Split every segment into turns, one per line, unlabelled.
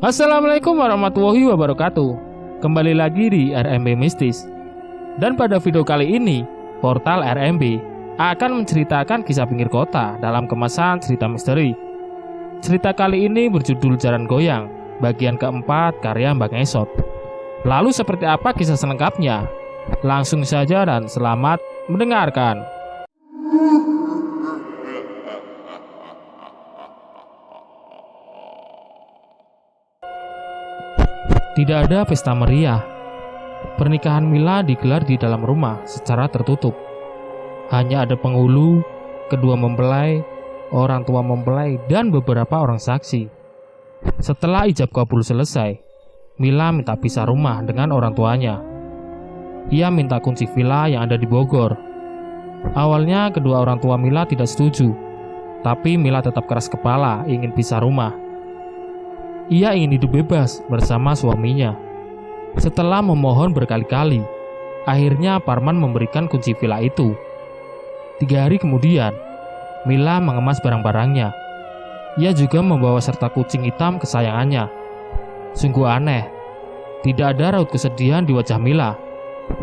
Assalamualaikum warahmatullahi wabarakatuh. Kembali lagi di RMB Mistis. Dan pada video kali ini, portal RMB akan menceritakan kisah pinggir kota dalam kemasan cerita misteri. Cerita kali ini berjudul Jaran Goyang, bagian keempat karya Mbak Ngesot. Lalu seperti apa kisah selengkapnya? Langsung saja dan selamat mendengarkan. Tidak ada pesta meriah. Pernikahan Mila digelar di dalam rumah secara tertutup. Hanya ada penghulu, kedua mempelai, orang tua mempelai, dan beberapa orang saksi. Setelah ijab kabul selesai, Mila minta pisah rumah dengan orang tuanya. Ia minta kunci villa yang ada di Bogor. Awalnya kedua orang tua Mila tidak setuju, tapi Mila tetap keras kepala ingin pisah rumah. Ia ingin hidup bebas bersama suaminya. Setelah memohon berkali-kali, akhirnya Parman memberikan kunci villa itu. 3 hari kemudian, Mila mengemas barang-barangnya. Ia juga membawa serta kucing hitam kesayangannya. Sungguh aneh, tidak ada raut kesedihan di wajah Mila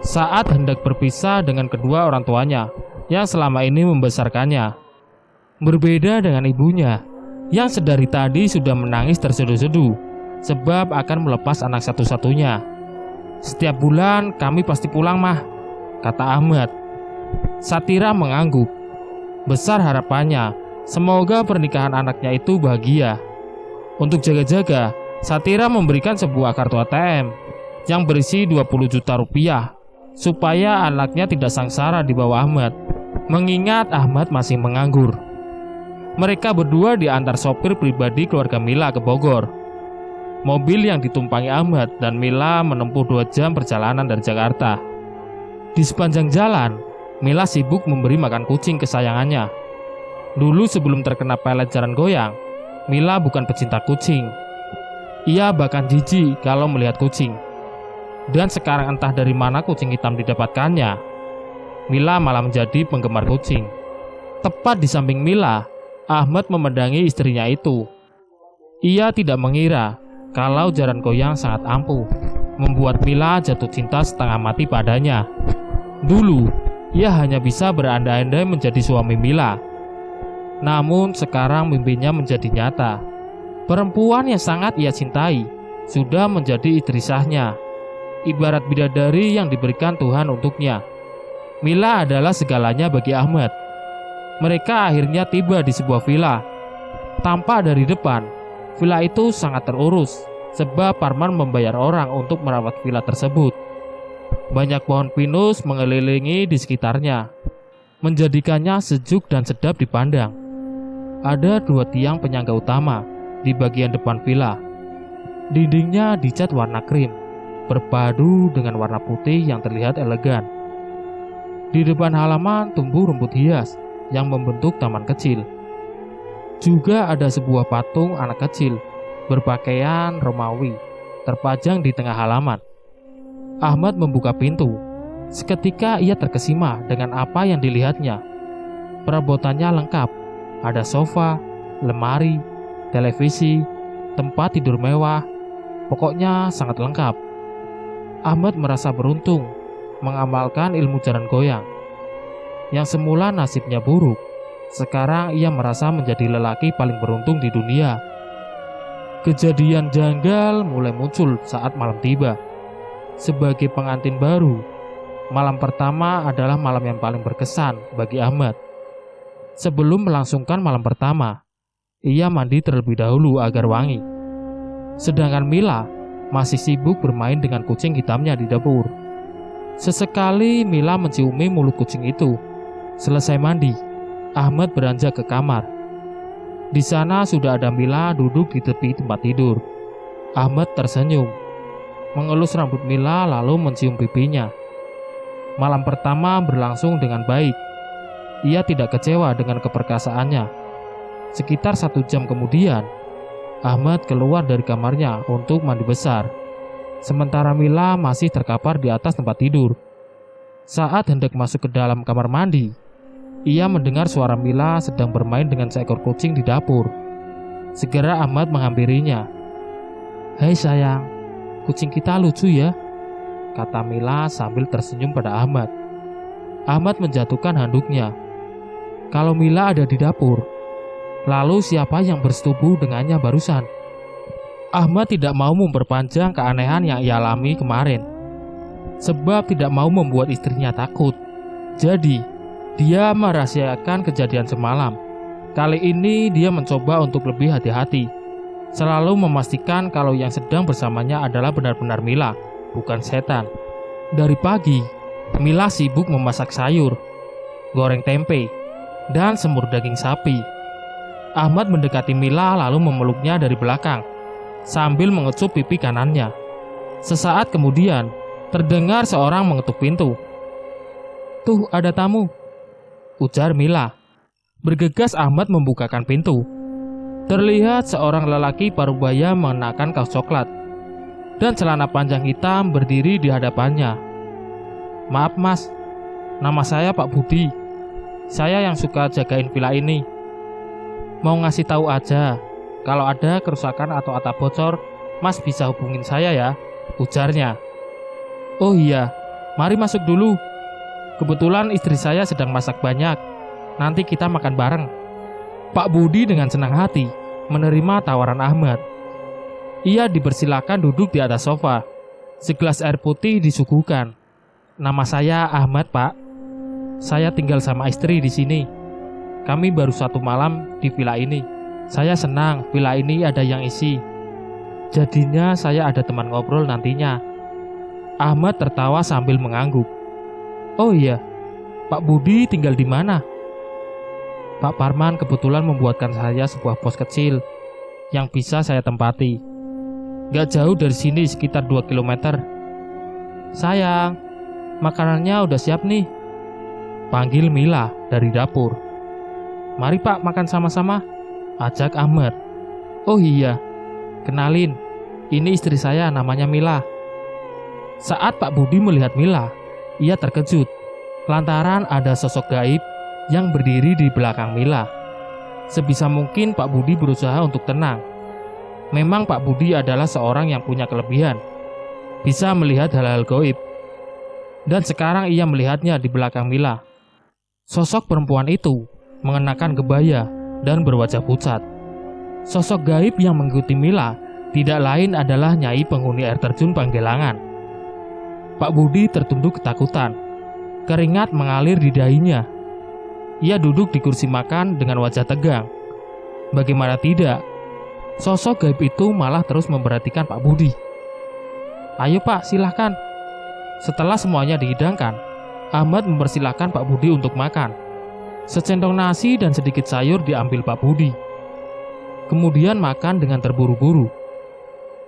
saat hendak berpisah dengan kedua orang tuanya yang selama ini membesarkannya. Berbeda dengan ibunya, yang sedari tadi sudah menangis terseduh-seduh sebab akan melepas anak satu-satunya. "Setiap bulan kami pasti pulang, Mah," kata Ahmad. Satira mengangguk. Besar harapannya, semoga pernikahan anaknya itu bahagia. Untuk jaga-jaga, Satira memberikan sebuah kartu ATM yang berisi 20 juta rupiah supaya anaknya tidak sangsara di bawah Ahmad, mengingat Ahmad masih menganggur. Mereka berdua diantar sopir pribadi keluarga Mila ke Bogor. Mobil yang ditumpangi Ahmad dan Mila menempuh 2 jam perjalanan dari Jakarta. Di sepanjang jalan, Mila sibuk memberi makan kucing kesayangannya. Dulu sebelum terkena pelet jaran goyang, Mila bukan pecinta kucing. Ia bahkan jijik kalau melihat kucing. Dan sekarang entah dari mana kucing hitam didapatkannya, Mila malah menjadi penggemar kucing. Tepat di samping Mila, Ahmad memandangi istrinya itu. Ia tidak mengira kalau jaran goyang sangat ampuh, membuat Mila jatuh cinta setengah mati padanya. Dulu, ia hanya bisa berandai-andai menjadi suami Mila. Namun sekarang mimpinya menjadi nyata. Perempuan yang sangat ia cintai sudah menjadi istri sahnya, ibarat bidadari yang diberikan Tuhan untuknya. Mila adalah segalanya bagi Ahmad. Mereka akhirnya tiba di sebuah villa. Tampak dari depan, villa itu sangat terurus sebab Parman membayar orang untuk merawat villa tersebut. Banyak pohon pinus mengelilingi di sekitarnya, menjadikannya sejuk dan sedap dipandang. Ada 2 tiang penyangga utama di bagian depan villa. Dindingnya dicat warna krim, berpadu dengan warna putih yang terlihat elegan. Di depan halaman tumbuh rumput hias yang membentuk taman kecil. Juga ada sebuah patung anak kecil berpakaian Romawi terpajang di tengah halaman. Ahmad membuka pintu. Seketika ia terkesima dengan apa yang dilihatnya. Perabotannya lengkap. Ada sofa, lemari, televisi, tempat tidur mewah. Pokoknya sangat lengkap. Ahmad merasa beruntung mengamalkan ilmu jaran goyang. Yang semula nasibnya buruk, sekarang ia merasa menjadi lelaki paling beruntung di dunia. Kejadian janggal mulai muncul saat malam tiba. Sebagai pengantin baru, malam pertama adalah malam yang paling berkesan bagi Ahmad. Sebelum melangsungkan malam pertama, ia mandi terlebih dahulu agar wangi. Sedangkan Mila masih sibuk bermain dengan kucing hitamnya di dapur. Sesekali Mila menciumi mulut kucing itu. Selesai mandi, Ahmad beranjak ke kamar. Di sana sudah ada Mila duduk di tepi tempat tidur. Ahmad tersenyum, mengelus rambut Mila lalu mencium pipinya. Malam pertama berlangsung dengan baik. Ia tidak kecewa dengan keperkasaannya. Sekitar 1 jam kemudian, Ahmad keluar dari kamarnya untuk mandi besar. Sementara Mila masih terkapar di atas tempat tidur. Saat hendak masuk ke dalam kamar mandi, ia mendengar suara Mila sedang bermain dengan seekor kucing di dapur. Segera Ahmad menghampirinya. "Hei sayang, kucing kita lucu ya," kata Mila sambil tersenyum pada Ahmad. Ahmad menjatuhkan handuknya. Kalau Mila ada di dapur, lalu siapa yang bersetubuh dengannya barusan? Ahmad tidak mau memperpanjang keanehan yang ia alami kemarin, sebab tidak mau membuat istrinya takut. Jadi, dia merahasiakan kejadian semalam. Kali ini dia mencoba untuk lebih hati-hati, selalu memastikan kalau yang sedang bersamanya adalah benar-benar Mila, bukan setan. Dari pagi, Mila sibuk memasak sayur, goreng tempe, dan semur daging sapi. Ahmad mendekati Mila lalu memeluknya dari belakang, sambil mengecup pipi kanannya. Sesaat kemudian, terdengar seorang mengetuk pintu. "Tuh, ada tamu," ujar Mila. Bergegas Ahmad membukakan pintu. Terlihat seorang lelaki parubaya mengenakan kaos coklat dan celana panjang hitam berdiri di hadapannya. "Maaf mas, nama saya Pak Budi. Saya yang suka jagain villa ini. Mau ngasih tahu aja, kalau ada kerusakan atau atap bocor, mas bisa hubungin saya ya," ujarnya. "Oh iya, mari masuk dulu. Kebetulan istri saya sedang masak banyak. Nanti kita makan bareng." Pak Budi dengan senang hati menerima tawaran Ahmad. Ia dipersilakan duduk di atas sofa. Segelas air putih disuguhkan. "Nama saya Ahmad, Pak. Saya tinggal sama istri di sini. Kami baru 1 malam di villa ini. Saya senang villa ini ada yang isi. Jadinya saya ada teman ngobrol nantinya." Ahmad tertawa sambil mengangguk. "Oh iya, Pak Budi tinggal di mana?" "Pak Parman kebetulan membuatkan saya sebuah pos kecil yang bisa saya tempati. Gak jauh dari sini, sekitar 2 km. Sayang, makanannya udah siap nih," panggil Mila dari dapur. "Mari Pak makan sama-sama," ajak Ahmad. "Oh iya, kenalin, ini istri saya namanya Mila." Saat Pak Budi melihat Mila, ia terkejut lantaran ada sosok gaib yang berdiri di belakang Mila. Sebisa mungkin Pak Budi berusaha untuk tenang. Memang Pak Budi adalah seorang yang punya kelebihan, bisa melihat hal-hal gaib. Dan sekarang ia melihatnya di belakang Mila. Sosok perempuan itu mengenakan kebaya dan berwajah pucat. Sosok gaib yang mengikuti Mila tidak lain adalah Nyai penghuni air terjun Panggelangan. Pak Budi tertunduk ketakutan. Keringat mengalir di dahinya. Ia duduk di kursi makan dengan wajah tegang. Bagaimana tidak, sosok gaib itu malah terus memperhatikan Pak Budi. "Ayo Pak, silahkan." Setelah semuanya dihidangkan, Ahmad mempersilahkan Pak Budi untuk makan. Secentong nasi dan sedikit sayur diambil Pak Budi. Kemudian makan dengan terburu-buru.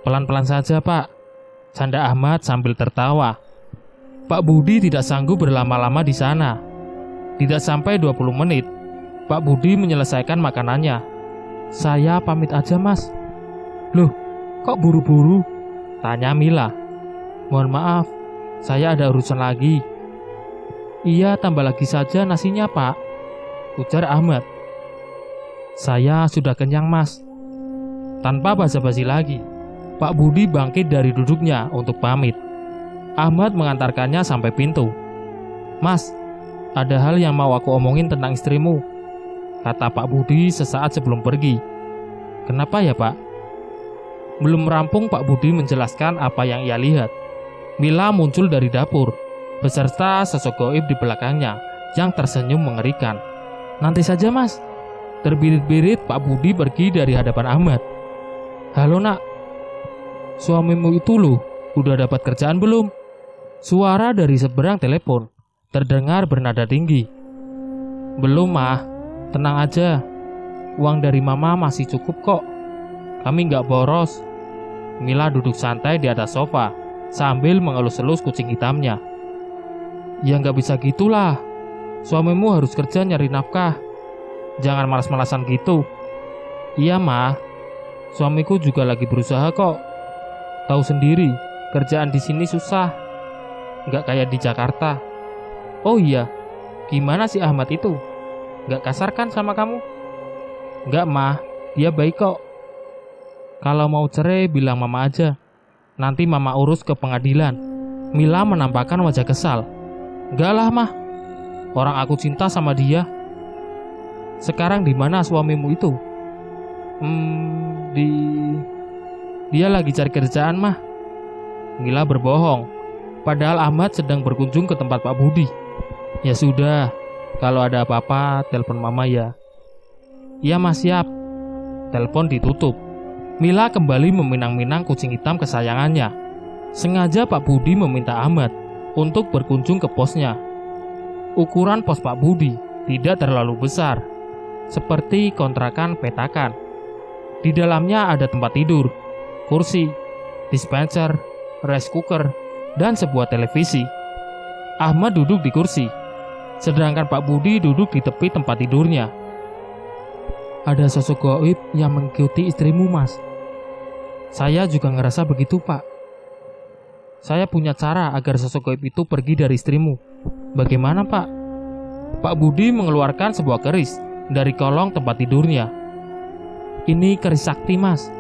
"Pelan-pelan saja Pak," canda Ahmad sambil tertawa. Pak Budi tidak sanggup berlama-lama di sana. Tidak sampai 20 menit, Pak Budi menyelesaikan makanannya. "Saya pamit aja mas." "Loh, kok buru-buru?" tanya Mila. "Mohon maaf, saya ada urusan lagi." "Iya, tambah lagi saja nasinya Pak," ujar Ahmad. "Saya sudah kenyang mas." Tanpa basa-basi lagi, Pak Budi bangkit dari duduknya untuk pamit. Ahmad mengantarkannya sampai pintu. "Mas, ada hal yang mau aku omongin tentang istrimu," kata Pak Budi sesaat sebelum pergi. "Kenapa ya Pak?" Belum rampung Pak Budi menjelaskan apa yang ia lihat, Mila muncul dari dapur beserta sosok gaib di belakangnya yang tersenyum mengerikan. "Nanti saja mas." Terbirit-birit Pak Budi pergi dari hadapan Ahmad. "Halo nak, suamimu itu loh, udah dapat kerjaan belum?" Suara dari seberang telepon terdengar bernada tinggi. "Belum mah, tenang aja. Uang dari mama masih cukup kok. Kami nggak boros." Mila duduk santai di atas sofa sambil mengelus-elus kucing hitamnya. "Ya nggak bisa gitulah. Suamimu harus kerja nyari nafkah. Jangan malas-malasan gitu." "Iya mah, suamiku juga lagi berusaha kok. Tahu sendiri, kerjaan di sini susah. Nggak kayak di Jakarta." "Oh iya, gimana si Ahmad itu? Nggak kasar kan sama kamu?" "Nggak mah, dia baik kok." Kalau mau cerai bilang mama aja. Nanti mama urus ke pengadilan. Mila menampakkan wajah kesal. Enggak lah mah, orang aku cinta sama dia. Sekarang di mana suamimu itu? Dia lagi cari kerjaan mah. Mila berbohong. Padahal Ahmad sedang berkunjung ke tempat Pak Budi. Ya sudah, kalau ada apa-apa telepon mama ya. Iya mas, siap. Telepon ditutup. Mila kembali meminang-minang kucing hitam kesayangannya. Sengaja Pak Budi meminta Ahmad untuk berkunjung ke posnya. Ukuran pos Pak Budi tidak terlalu besar, seperti kontrakan petakan. Di dalamnya ada tempat tidur, kursi, dispenser, rice cooker, dan sebuah televisi. Ahmad duduk di kursi, sedangkan Pak Budi duduk di tepi tempat tidurnya. Ada sosok gaib yang mengikuti istrimu, mas. Saya juga ngerasa begitu, Pak. Saya punya cara agar sosok gaib itu pergi dari istrimu. Bagaimana, Pak? Pak Budi mengeluarkan sebuah keris dari kolong tempat tidurnya. Ini keris sakti, mas.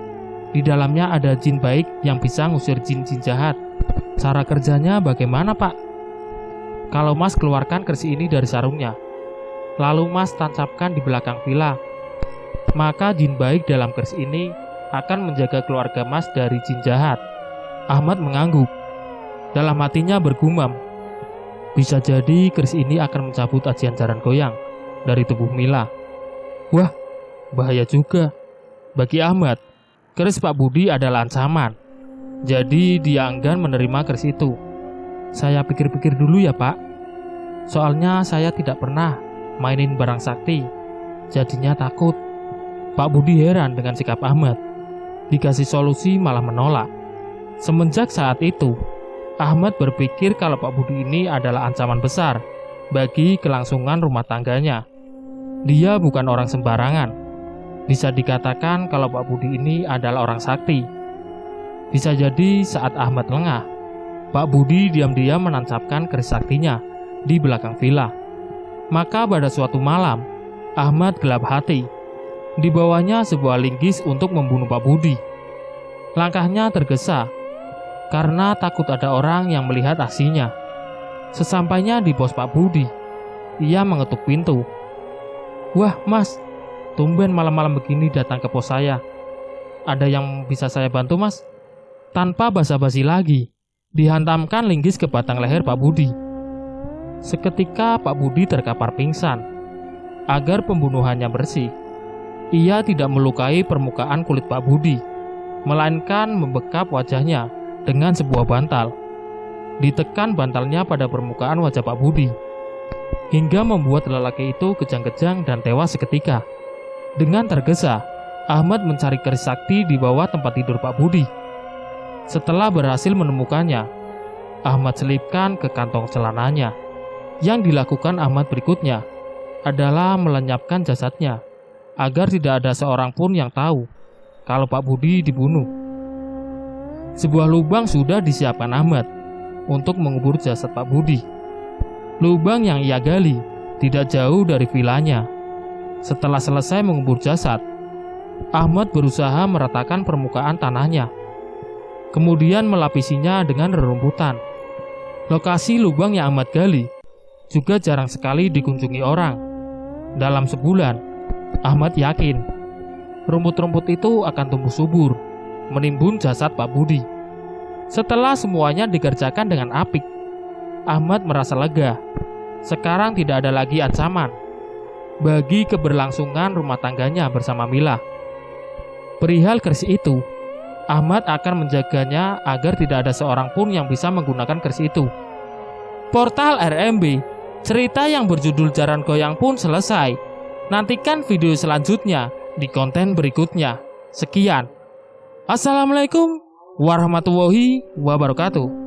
Di dalamnya ada jin baik yang bisa ngusir jin-jin jahat. Cara kerjanya bagaimana, Pak? Kalau mas keluarkan keris ini dari sarungnya, lalu mas tancapkan di belakang villa, maka jin baik dalam keris ini akan menjaga keluarga mas dari jin jahat. Ahmad mengangguk. Dalam hatinya bergumam, bisa jadi keris ini akan mencabut ajian jaran goyang dari tubuh Mila. Wah, bahaya juga. Bagi Ahmad, keris Pak Budi adalah ancaman. Jadi dia enggan menerima keris itu. Saya pikir-pikir dulu ya, Pak. Soalnya saya tidak pernah mainin barang sakti, jadinya takut. Pak Budi heran dengan sikap Ahmad. Dikasih solusi malah menolak. Semenjak saat itu, Ahmad berpikir kalau Pak Budi ini adalah ancaman besar bagi kelangsungan rumah tangganya. Dia bukan orang sembarangan. Bisa dikatakan kalau Pak Budi ini adalah orang sakti. Bisa jadi saat Ahmad lengah, Pak Budi diam-diam menancapkan keris saktinya di belakang villa. Maka pada suatu malam, Ahmad gelap hati. Dibawanya sebuah linggis untuk membunuh Pak Budi. Langkahnya tergesa karena takut ada orang yang melihat aksinya. Sesampainya di pos Pak Budi, ia mengetuk pintu. Wah mas, tumben malam-malam begini datang ke pos saya. Ada yang bisa saya bantu mas? Tanpa basa-basi lagi, dihantamkan linggis ke batang leher Pak Budi. Seketika Pak Budi terkapar pingsan. Agar pembunuhannya bersih, ia tidak melukai permukaan kulit Pak Budi, melainkan membekap wajahnya dengan sebuah bantal. Ditekan bantalnya pada permukaan wajah Pak Budi, hingga membuat lelaki itu kejang-kejang dan tewas seketika. Dengan tergesa, Ahmad mencari keris sakti di bawah tempat tidur Pak Budi. Setelah berhasil menemukannya, Ahmad selipkan ke kantong celananya. Yang dilakukan Ahmad berikutnya adalah melenyapkan jasadnya, agar tidak ada seorang pun yang tahu kalau Pak Budi dibunuh. Sebuah lubang sudah disiapkan Ahmad untuk mengubur jasad Pak Budi. Lubang yang ia gali tidak jauh dari vilanya. Setelah selesai mengubur jasad, Ahmad berusaha meratakan permukaan tanahnya, kemudian melapisinya dengan rerumputan. Lokasi lubang yang Ahmad gali juga jarang sekali dikunjungi orang. Dalam sebulan, Ahmad yakin rumput-rumput itu akan tumbuh subur, menimbun jasad Pak Budi. Setelah semuanya dikerjakan dengan apik, Ahmad merasa lega. Sekarang tidak ada lagi ancaman bagi keberlangsungan rumah tangganya bersama Mila. Perihal keris itu, Ahmad akan menjaganya agar tidak ada seorang pun yang bisa menggunakan keris itu. Portal RMB, cerita yang berjudul Jaran Goyang pun selesai. Nantikan video selanjutnya di konten berikutnya. Sekian. Assalamualaikum warahmatullahi wabarakatuh.